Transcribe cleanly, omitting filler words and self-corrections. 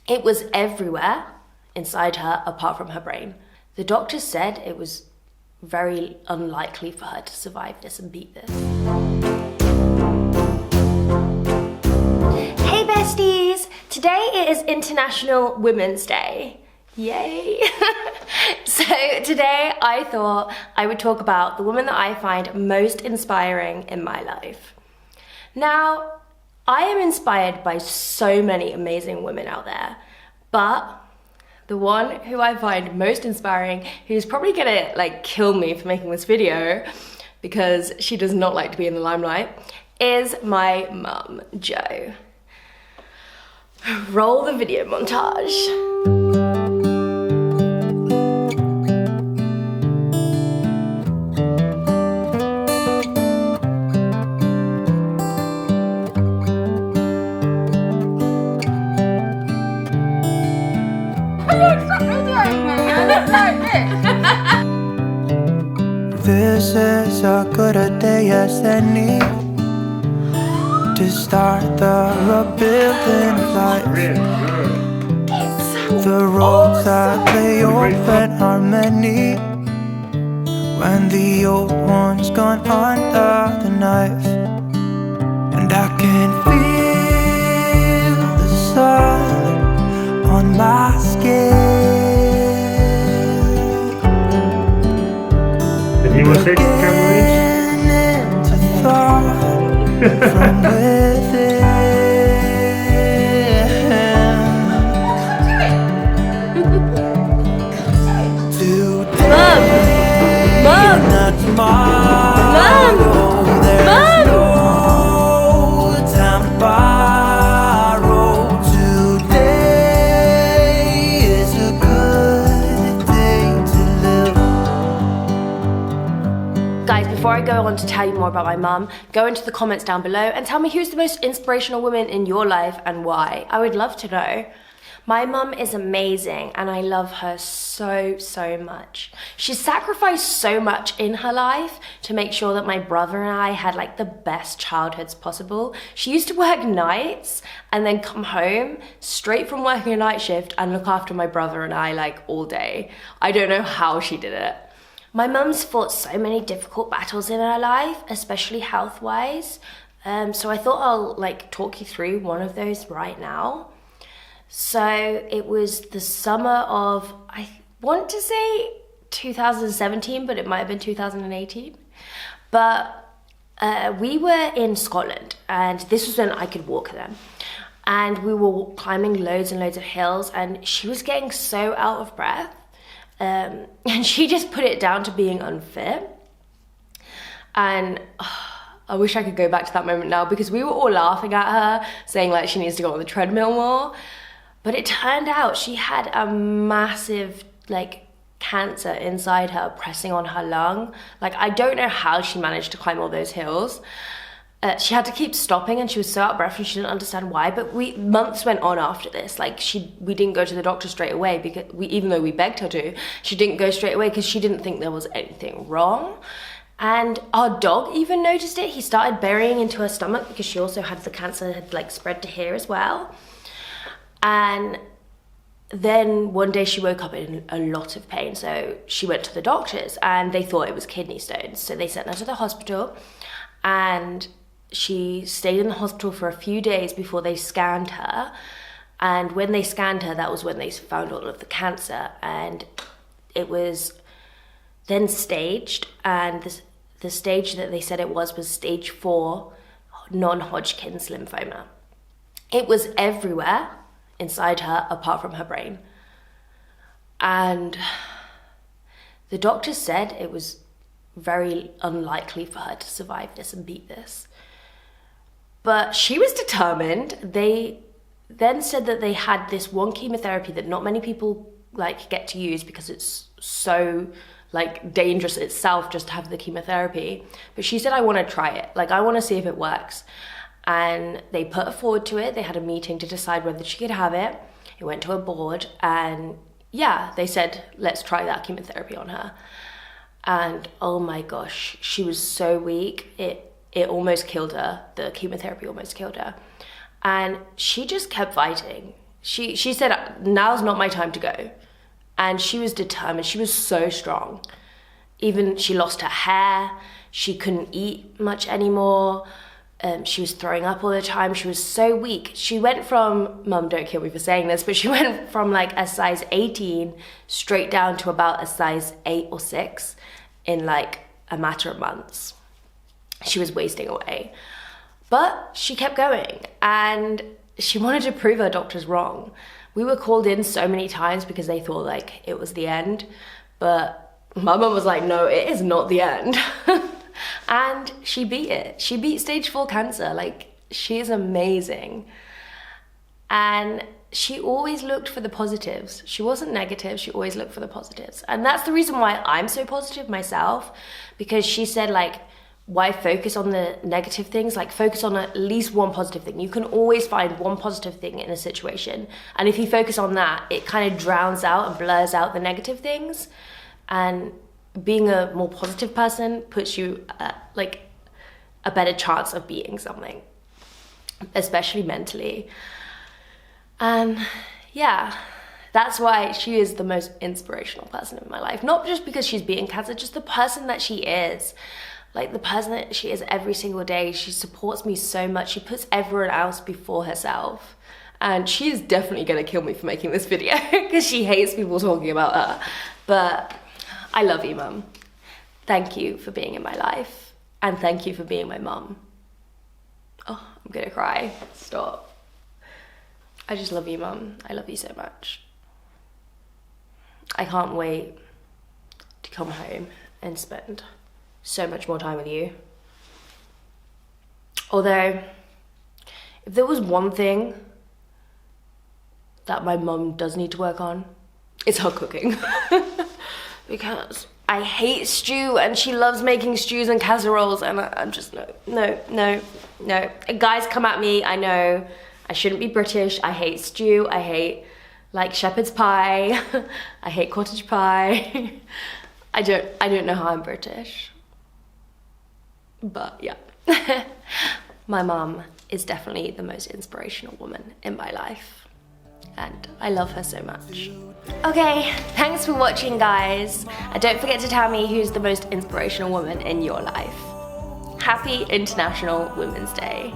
It was everywhere inside her apart from her brain. The doctors said it was very unlikely for her to survive this and beat this. Hey besties! Today it is International Women's Day. Yay! So today I thought I would talk about the woman that I find most inspiring in my life. Now, I am inspired by so many amazing women out there, but the one who I find most inspiring, who's probably gonna kill me for making this video because she does not like to be in the limelight, is my mum, Jo. Roll the video montage. This is a good a day as any to start the rebuilding of life. The roads that lay open are many when the old one's gone under the knife. And I can feel the sun on my skin. He was beginning to thought from within. Today, not tomorrow. There's no time to borrow. Today is a good day to live. Guys, before I go on to tell you more about my mum, go into the comments down below and tell me who's the most inspirational woman in your life and why. I would love to know. My mum is amazing and I love her so much. She sacrificed so much in her life to make sure that my brother and I had the best childhoods possible. She used to work nights and then come home straight from working a night shift and look after my brother and I all day. I don't know how she did it. My mum's fought so many difficult battles in her life, especially health-wise. So I thought I'll talk you through one of those right now. So it was the summer of, I want to say 2017, but it might have been 2018. But we were in Scotland and this was when I could walk then. And we were climbing loads and loads of hills and she was getting so out of breath. And she just put it down to being unfit. And I wish I could go back to that moment now because we were all laughing at her, saying she needs to go on the treadmill more. But it turned out she had a massive cancer inside her pressing on her lung. I don't know how she managed to climb all those hills. She had to keep stopping and she was so out of breath and she didn't understand why, but months went on after this. We didn't go to the doctor straight away because even though we begged her to, she didn't go straight away because she didn't think there was anything wrong. And our dog even noticed it. He started burying into her stomach because she also had the cancer had spread to here as well. And then one day she woke up in a lot of pain. So she went to the doctors and they thought it was kidney stones. So they sent her to the hospital and she stayed in the hospital for a few days before they scanned her. And when they scanned her, that was when they found all of the cancer. And it was then staged. And the stage that they said it was stage 4 non-Hodgkin's lymphoma. It was everywhere inside her apart from her brain. And the doctors said it was very unlikely for her to survive this and beat this. But she was determined. They then said that they had this one chemotherapy that not many people get to use because it's so dangerous itself just to have the chemotherapy. But she said, I want to try it. I want to see if it works. And they put her forward to it. They had a meeting to decide whether she could have it. It went to a board and yeah, they said, let's try that chemotherapy on her. And oh my gosh, she was so weak. It almost killed her. The chemotherapy almost killed her. And she just kept fighting. She said, now's not my time to go. And she was determined. She was so strong. Even she lost her hair. She couldn't eat much anymore. She was throwing up all the time. She was so weak. She went from, Mum, don't kill me for saying this, but she went from like a size 18 straight down to about a size 8 or 6 in like a matter of months. She was wasting away. But she kept going and she wanted to prove her doctors wrong. We were called in so many times because they thought like it was the end. But my mum was like, no, it is not the end. And she beat it. She beat stage 4 cancer. Like, she is amazing. And she always looked for the positives. She wasn't negative. She always looked for the positives. And that's the reason why I'm so positive myself, because she said, like, why focus on the negative things? Like, focus on at least one positive thing. You can always find one positive thing in a situation. And if you focus on that, it kind of drowns out and blurs out the negative things. And being a more positive person puts you like a better chance of beating something, especially mentally. And yeah, that's why she is the most inspirational person in my life. Not just because she's beating cancer, just the person that she is. Like the person that she is every single day. She supports me so much. She puts everyone else before herself. And she is definitely gonna kill me for making this video because she hates people talking about her. But I love you, Mum. Thank you for being in my life. And thank you for being my mum. Oh, I'm gonna cry. Stop. I just love you, Mum. I love you so much. I can't wait to come home and spend so much more time with you. Although, if there was one thing that my mum does need to work on, it's her cooking. Because I hate stew and she loves making stews and casseroles and I'm just no. Guys come at me, I know I shouldn't be British. I hate stew, I hate like shepherd's pie, I hate cottage pie. I don't know how I'm British. But yeah. My mum is definitely the most inspirational woman in my life. And I love her so much. Okay, thanks for watching, guys. And don't forget to tell me who's the most inspirational woman in your life. Happy International Women's Day.